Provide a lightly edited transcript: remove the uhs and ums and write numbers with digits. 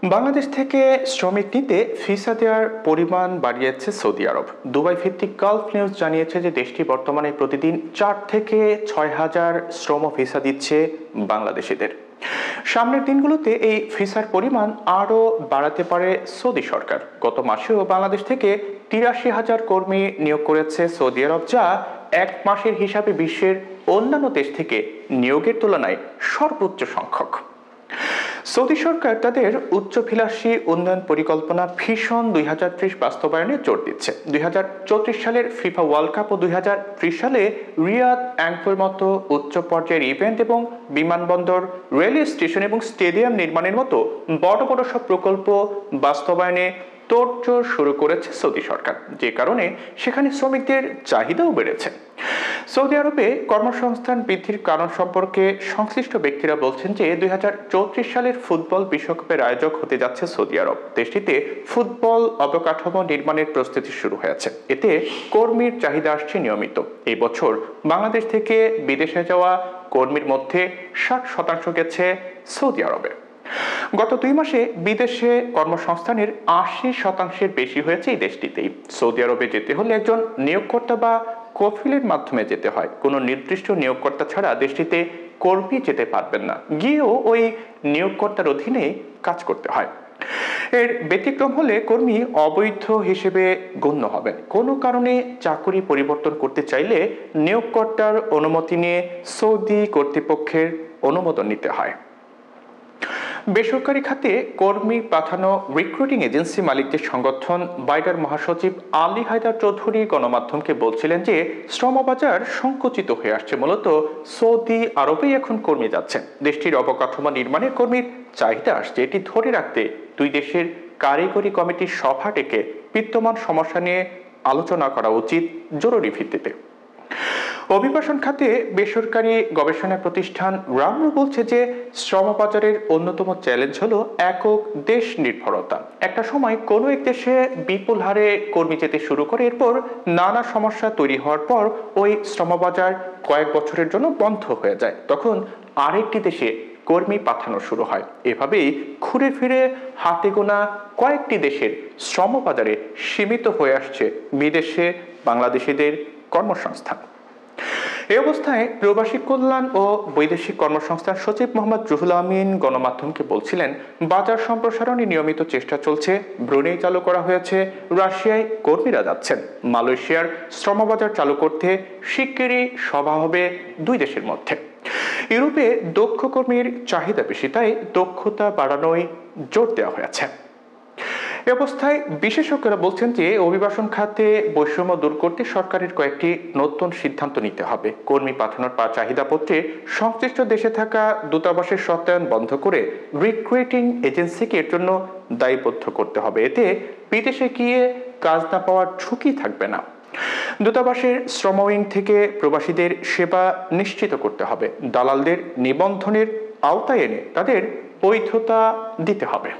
বাংলাদেশ থেকে শ্রমিক নিতে ভিসা দেওয়ার পরিমাণ বাড়িয়েছে সৌদি আরব। দুবাই ভিত্তিক গালফ নিউজ জানিয়েছে যে দেশটি বর্তমানে প্রতিদিন 4 থেকে 6,000 শ্রম ভিসা দিচ্ছে বাংলাদেশিদের। সামনের দিনগুলোতে এই ভিসার পরিমাণ আরও বাড়াতে পারে সৌদি সরকার। গত মাসেও বাংলাদেশ থেকে 83,000 কর্মী নিয়োগ করেছে সৌদি আরব, যা এক মাসের হিসাবে বিশ্বের অন্যান্য দেশ থেকে নিয়োগের তুলনায় সর্বোচ্চ সংখ্যক। সৌদি সরকার তাদের উচ্চাভিলাষী উন্নয়ন পরিকল্পনা ভিশন 2030 বাস্তবায়নে জোর দিচ্ছে। 2034 সালের ফিফা ওয়ার্ল্ড কাপ ও 2030 সালে রিয়াদ অ্যাঙ্কর মতো উচ্চ পর্যায়ের ইভেন্ট এবং বিমানবন্দর, রেলওয়ে স্টেশন এবং স্টেডিয়াম নির্মাণের মতো বড় বড় সব প্রকল্প বাস্তবায়নে তোড়জোড় শুরু করেছে সৌদি সরকার, যে কারণে সেখানে শ্রমিকদের চাহিদাও বেড়েছে। সৌদি আরবে কর্মসংস্থান বৃদ্ধির কারণ সম্পর্কে সংশ্লিষ্ট ব্যক্তিরা বলছেন যে 2034 সালের ফুটবল বিশ্বকাপের আয়োজক হতে যাচ্ছে সৌদি আরব। দেশটিতে ফুটবল অবকাঠামো নির্মাণের প্রস্তুতি শুরু হয়েছে, এতে কর্মীর চাহিদা আসছে নিয়মিত। এই বছর বাংলাদেশ থেকে বিদেশে যাওয়া কর্মীর মধ্যে 60% গেছে সৌদি আরবে। গত 2 মাসে বিদেশে কর্মসংস্থানের 80% বেশি হয়েছে এই দেশটিতেই। সৌদি আরবে যেতে হলে একজন নিয়োগকর্তা বা কফিলের মাধ্যমে যেতে হয়। কোনো নির্দিষ্ট নিয়োগকর্তা ছাড়া দেশটিতে কর্মী যেতে পারবেন না, গিয়েও ওই নিয়োগকর্তার অধীনে কাজ করতে হয়। এর ব্যতিক্রম হলে কর্মী অবৈধ হিসেবে গণ্য হবেন। কোনো কারণে চাকরি পরিবর্তন করতে চাইলে নিয়োগকর্তার অনুমতি নিয়ে সৌদি কর্তৃপক্ষের অনুমোদন নিতে হয়। বেসরকারি খাতে কর্মী পাঠানো রিক্রুটিং এজেন্সি মালিকদের সংগঠন বাইডার মহাসচিব আলী হায়দার চৌধুরী গণমাধ্যমকে বলছিলেন যে শ্রমবাজার সংকুচিত হয়ে আসছে, মূলত সৌদি আরবেই এখন কর্মী যাচ্ছেন। দেশটির অবকাঠামো নির্মাণের কর্মীর চাহিদা আসছে। এটি ধরে রাখতে দুই দেশের কারিগরি কমিটির সভা ডেকে বিদ্যমান সমস্যা নিয়ে আলোচনা করা উচিত জরুরি ভিত্তিতে। অভিবাসন খাতে বেসরকারি গবেষণা প্রতিষ্ঠান রামরু বলছে যে শ্রমবাজারের অন্যতম চ্যালেঞ্জ হলো একক দেশ নির্ভরতা। একটা সময় কোনো এক দেশে বিপুল হারে কর্মী যেতে শুরু করে, এরপর নানা সমস্যা তৈরি হওয়ার পর ওই শ্রমবাজার কয়েক বছরের জন্য বন্ধ হয়ে যায়। তখন আরেকটি দেশে কর্মী পাঠানো শুরু হয়। এভাবেই ঘুরে ফিরে হাতে গোনা কয়েকটি দেশের শ্রমবাজারে সীমিত হয়ে আসছে বিদেশে বাংলাদেশিদের কর্মসংস্থান। এই অবস্থায় প্রবাসী কল্যাণ ও বৈদেশিক কর্মসংস্থান সচিব মোহাম্মদ রুহুল আমিন গণমাধ্যমকে বলছিলেন, বাজার সম্প্রসারণে নিয়মিত চেষ্টা চলছে। ব্রুনেই চালু করা হয়েছে, রাশিয়ায় কর্মীরা যাচ্ছেন। মালয়েশিয়ার শ্রমবাজার চালু করতে শিগগিরই সভা হবে দুই দেশের মধ্যে। ইউরোপে দক্ষ কর্মীর চাহিদা বেশি, তাই দক্ষতা বাড়ানোয় জোর দেওয়া হয়েছে। এ অবস্থায় বিশেষজ্ঞরা বলছেন যে অভিবাসন খাতে বৈষম্য দূর করতে সরকারের কয়েকটি নতুন সিদ্ধান্ত নিতে হবে। কর্মী পাঠানোর চাহিদাপত্রে সংশ্লিষ্ট দেশে থাকা দূতাবাসের সত্যায়ন বন্ধ করে রিক্রুটিং এজেন্সিকে এর জন্য দায়বদ্ধ করতে হবে। এতে বিদেশে গিয়ে কাজ না পাওয়ার ঝুঁকি থাকবে না। দূতাবাসের শ্রম উইং থেকে প্রবাসীদের সেবা নিশ্চিত করতে হবে। দালালদের নিবন্ধনের আওতায় এনে তাদের বৈধতা দিতে হবে।